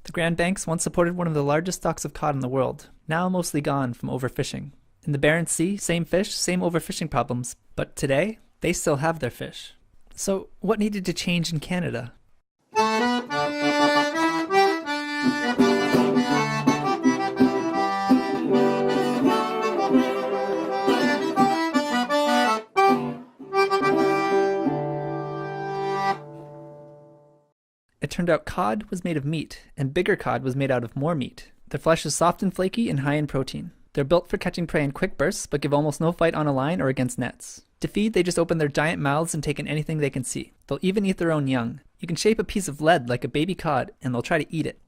The Grand Banks once supported one of the largest stocks of cod in the world, now mostly gone from overfishing. In the Barents Sea, same fish, same overfishing problems, but today, they still have their fish. So, what needed to change in Canada? It turned out cod was made of meat, and bigger cod was made out of more meat. Their flesh is soft and flaky and high in protein. They're built for catching prey in quick bursts, but give almost no fight on a line or against nets. To feed, they just open their giant mouths and take in anything they can see. They'll even eat their own young. You can shape a piece of lead like a baby cod, and they'll try to eat it.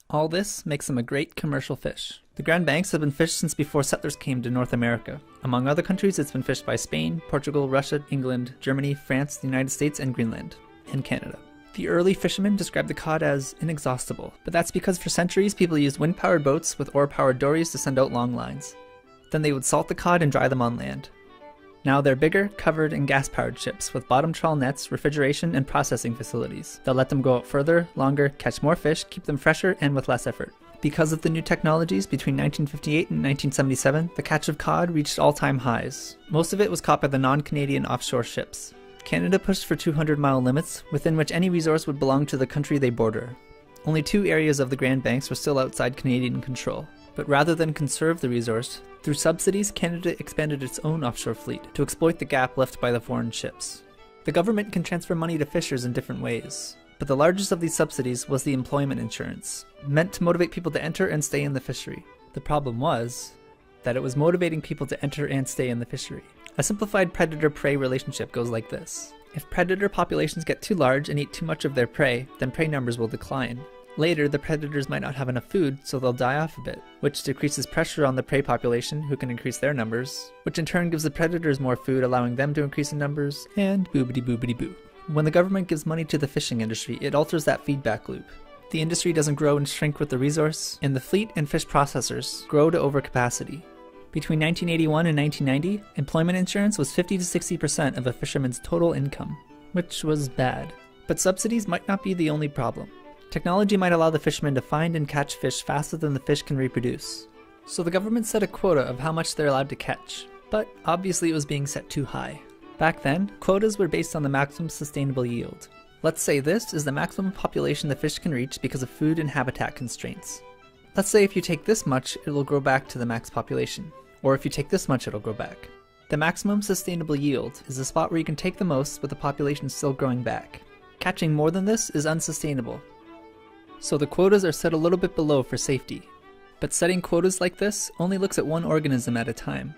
All this makes them a great commercial fish. The Grand Banks have been fished since before settlers came to North America. Among other countries, it's been fished by Spain, Portugal, Russia, England, Germany, France, the United States, and Greenland, and Canada. The early fishermen described the cod as inexhaustible, but that's because for centuries people used wind-powered boats with oar-powered dories to send out long lines. Then they would salt the cod and dry them on land. Now they're bigger, covered, and gas-powered ships with bottom trawl nets, refrigeration, and processing facilities. They'll let them go out further, longer, catch more fish, keep them fresher, and with less effort. Because of the new technologies, between 1958 and 1977, the catch of cod reached all-time highs. Most of it was caught by the non-Canadian offshore ships. Canada pushed for 200-mile limits, within which any resource would belong to the country they border. Only 2 areas of the Grand Banks were still outside Canadian control. But rather than conserve the resource, through subsidies, Canada expanded its own offshore fleet to exploit the gap left by the foreign ships. The government can transfer money to fishers in different ways, but the largest of these subsidies was the employment insurance, meant to motivate people to enter and stay in the fishery. The problem was that it was motivating people to enter and stay in the fishery. A simplified predator-prey relationship goes like this. If predator populations get too large and eat too much of their prey, then prey numbers will decline. Later, the predators might not have enough food, so they'll die off a bit, which decreases pressure on the prey population, who can increase their numbers, which in turn gives the predators more food, allowing them to increase in numbers, and boobity-boobity-boo. When the government gives money to the fishing industry, it alters that feedback loop. The industry doesn't grow and shrink with the resource, and the fleet and fish processors grow to overcapacity. Between 1981 and 1990, employment insurance was 50 to 60% of a fisherman's total income, which was bad. But subsidies might not be the only problem. Technology might allow the fishermen to find and catch fish faster than the fish can reproduce. So the government set a quota of how much they're allowed to catch, but obviously it was being set too high. Back then, quotas were based on the maximum sustainable yield. Let's say this is the maximum population the fish can reach because of food and habitat constraints. Let's say if you take this much, it will grow back to the max population. Or if you take this much, it'll grow back. The maximum sustainable yield is the spot where you can take the most with the population still growing back. Catching more than this is unsustainable. So the quotas are set a little bit below for safety. But setting quotas like this only looks at one organism at a time.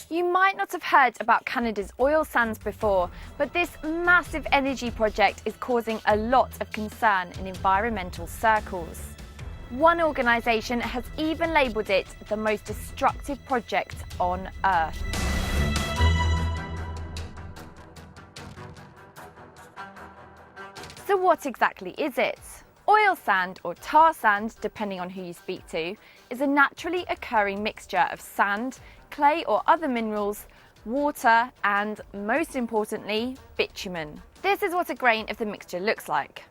You might not have heard about Canada's oil sands before, but this massive energy project is causing a lot of concern in environmental circles. One organisation has even labelled it the most destructive project on Earth. So what exactly is it? Oil sand, or tar sand, depending on who you speak to, is a naturally occurring mixture of sand, clay or other minerals, water and, most importantly, bitumen. This is what a grain of the mixture looks like.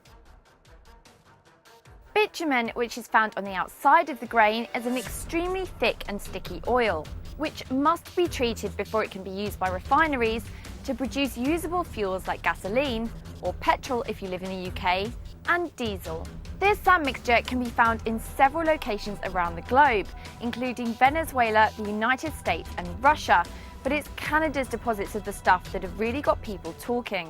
Bitumen, which is found on the outside of the grain, is an extremely thick and sticky oil, which must be treated before it can be used by refineries to produce usable fuels like gasoline, or petrol if you live in the UK, and diesel. This sand mixture can be found in several locations around the globe, including Venezuela, the United States and Russia, But it's Canada's deposits of the stuff that have really got people talking.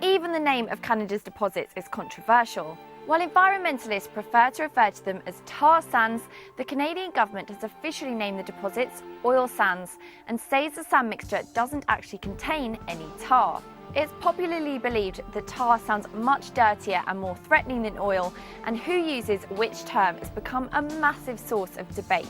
Even the name of Canada's deposits is controversial. While environmentalists prefer to refer to them as tar sands, the Canadian government has officially named the deposits oil sands and says the sand mixture doesn't actually contain any tar. It's popularly believed that tar sounds much dirtier and more threatening than oil, and who uses which term has become a massive source of debate.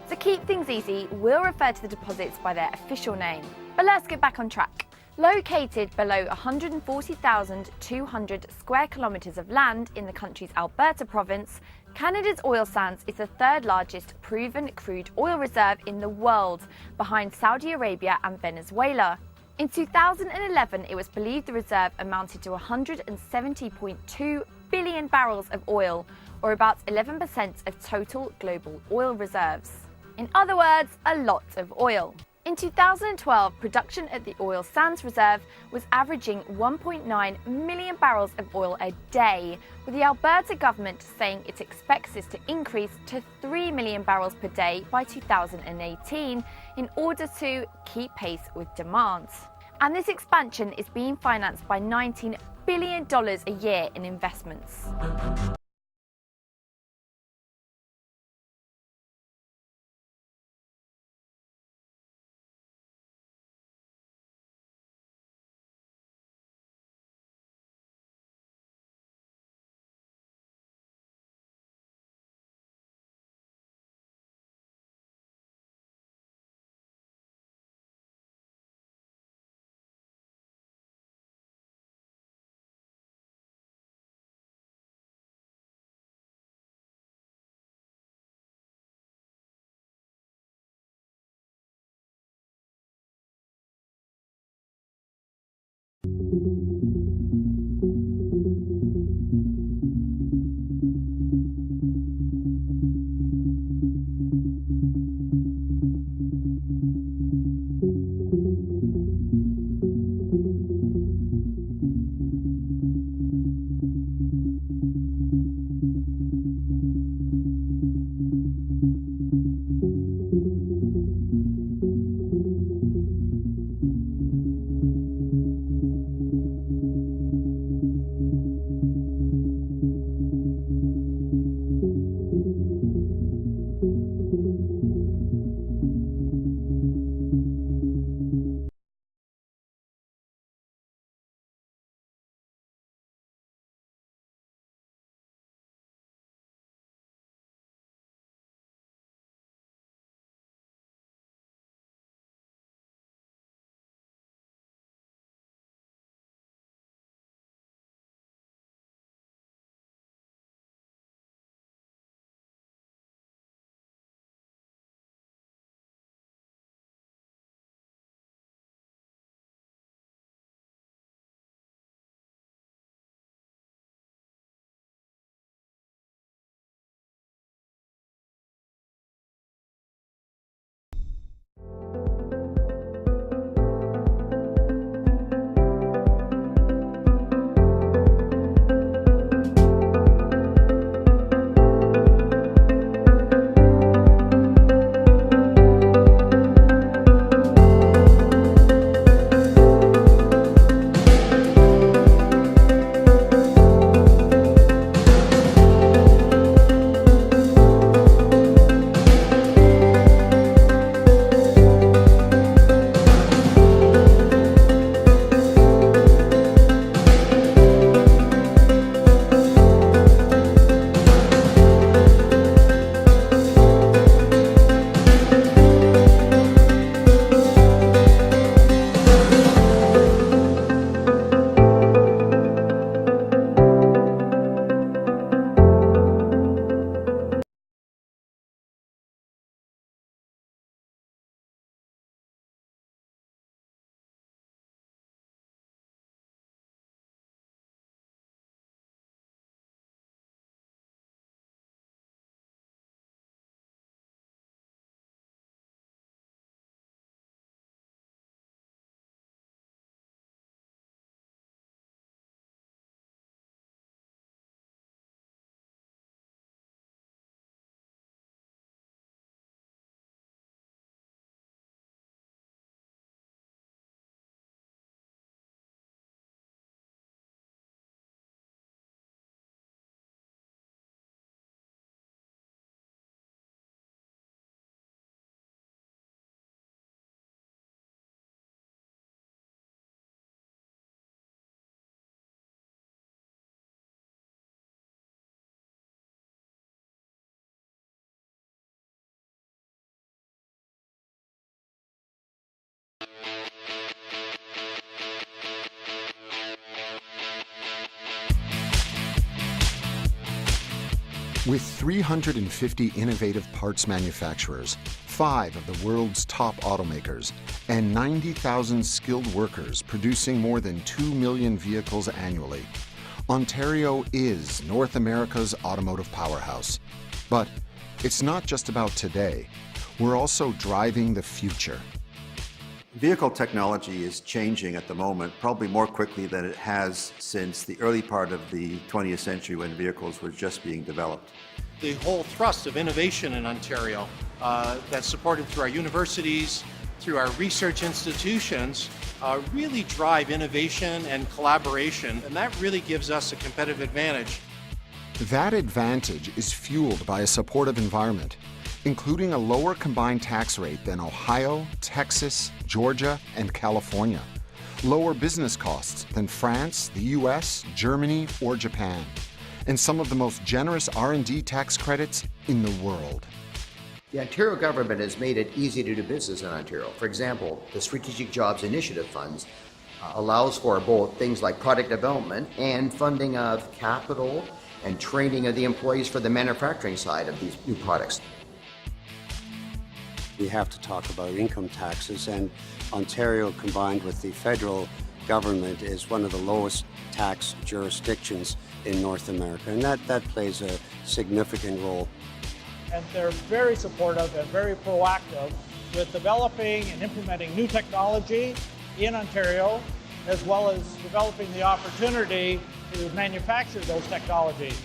To keep things easy, we'll refer to the deposits by their official name. But let's get back on track. Located below 140,200 square kilometres of land in the country's Alberta province, Canada's oil sands is the third largest proven crude oil reserve in the world, behind Saudi Arabia and Venezuela. In 2011, it was believed the reserve amounted to 170.2 billion barrels of oil, or about 11% of total global oil reserves. In other words, a lot of oil. In 2012, production at the oil sands reserve was averaging 1.9 million barrels of oil a day, with the Alberta government saying it expects this to increase to 3 million barrels per day by 2018 in order to keep pace with demand. And this expansion is being financed by $19 billion a year in investments. With 350 innovative parts manufacturers, 5 of the world's top automakers, and 90,000 skilled workers producing more than 2 million vehicles annually, Ontario is North America's automotive powerhouse. But it's not just about today. We're also driving the future. Vehicle technology is changing at the moment, probably more quickly than it has since the early part of the 20th century when vehicles were just being developed. The whole thrust of innovation in Ontario that's supported through our universities, through our research institutions, really drive innovation and collaboration, and that really gives us a competitive advantage. That advantage is fueled by a supportive environment, including a lower combined tax rate than Ohio, Texas, Georgia, and California, lower business costs than France, the US, Germany, or Japan, and some of the most generous R&D tax credits in the world. The Ontario government has made it easy to do business in Ontario. For example, the Strategic Jobs Initiative funds allows for both things like product development and funding of capital and training of the employees for the manufacturing side of these new products. We have to talk about income taxes, and Ontario, combined with the federal government, is one of the lowest tax jurisdictions in North America, and that plays a significant role. And they're very supportive and very proactive with developing and implementing new technology in Ontario, as well as developing the opportunity to manufacture those technologies.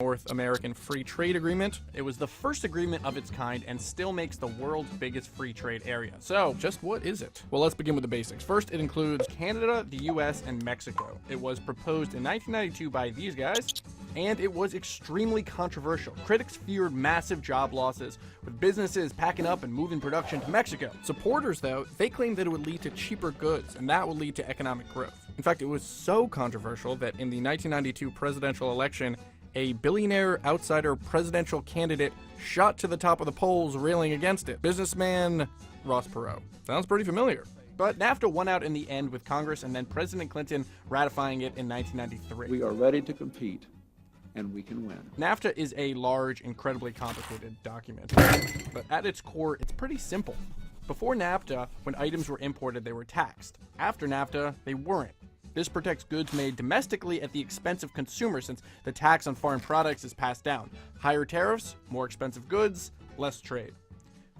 North American Free Trade Agreement. It was the first agreement of its kind and still makes the world's biggest free trade area. So, just what is it? Well, let's begin with the basics. First, it includes Canada, the US, and Mexico. It was proposed in 1992 by these guys, and it was extremely controversial. Critics feared massive job losses, with businesses packing up and moving production to Mexico. Supporters, though, they claimed that it would lead to cheaper goods, and that would lead to economic growth. In fact, it was so controversial that in the 1992 presidential election, a billionaire outsider presidential candidate shot to the top of the polls railing against it. Businessman Ross Perot. Sounds pretty familiar. But NAFTA won out in the end with Congress and then President Clinton ratifying it in 1993. We are ready to compete, and we can win. NAFTA is a large, incredibly complicated document, but at its core, it's pretty simple. Before NAFTA, when items were imported, they were taxed. After NAFTA, they weren't. This protects goods made domestically at the expense of consumers, since the tax on foreign products is passed down. Higher tariffs, more expensive goods, less trade.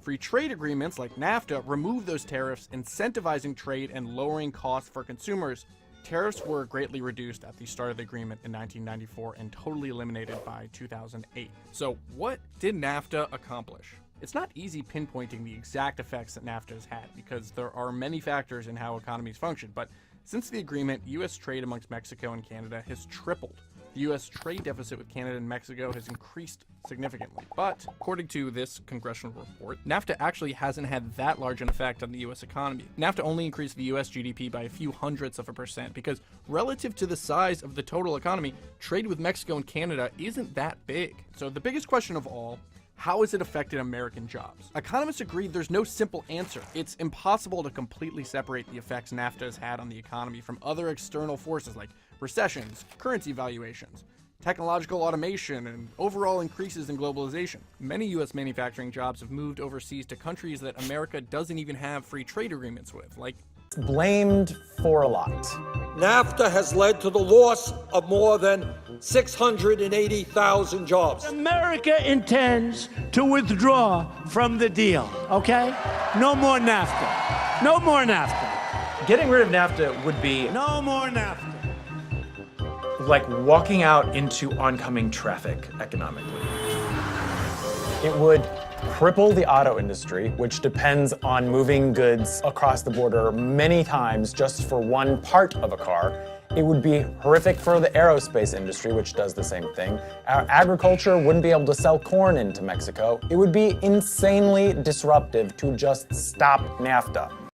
Free trade agreements like NAFTA remove those tariffs, incentivizing trade and lowering costs for consumers. Tariffs were greatly reduced at the start of the agreement in 1994 and totally eliminated by 2008. So what did NAFTA accomplish? It's not easy pinpointing the exact effects that NAFTA has had, because there are many factors in how economies function, but since the agreement, U.S. trade amongst Mexico and Canada has tripled. The U.S. trade deficit with Canada and Mexico has increased significantly. But according to this congressional report, NAFTA actually hasn't had that large an effect on the U.S. economy. NAFTA only increased the U.S. GDP by a few hundredths of a percent, because relative to the size of the total economy, trade with Mexico and Canada isn't that big. So the biggest question of all, how has it affected American jobs? Economists agree there's no simple answer. It's impossible to completely separate the effects NAFTA has had on the economy from other external forces like recessions, currency valuations, technological automation, and overall increases in globalization. Many U.S. manufacturing jobs have moved overseas to countries that America doesn't even have free trade agreements with, like blamed for a lot. NAFTA has led to the loss of more than 680,000 jobs. America intends to withdraw from the deal, okay? No more NAFTA. No more NAFTA. Getting rid of NAFTA would be no more NAFTA. Like walking out into oncoming traffic economically. It would cripple the auto industry, which depends on moving goods across the border many times just for one part of a car. It would be horrific for the aerospace industry, which does the same thing. Our agriculture wouldn't be able to sell corn into Mexico. It would be insanely disruptive to just stop NAFTA.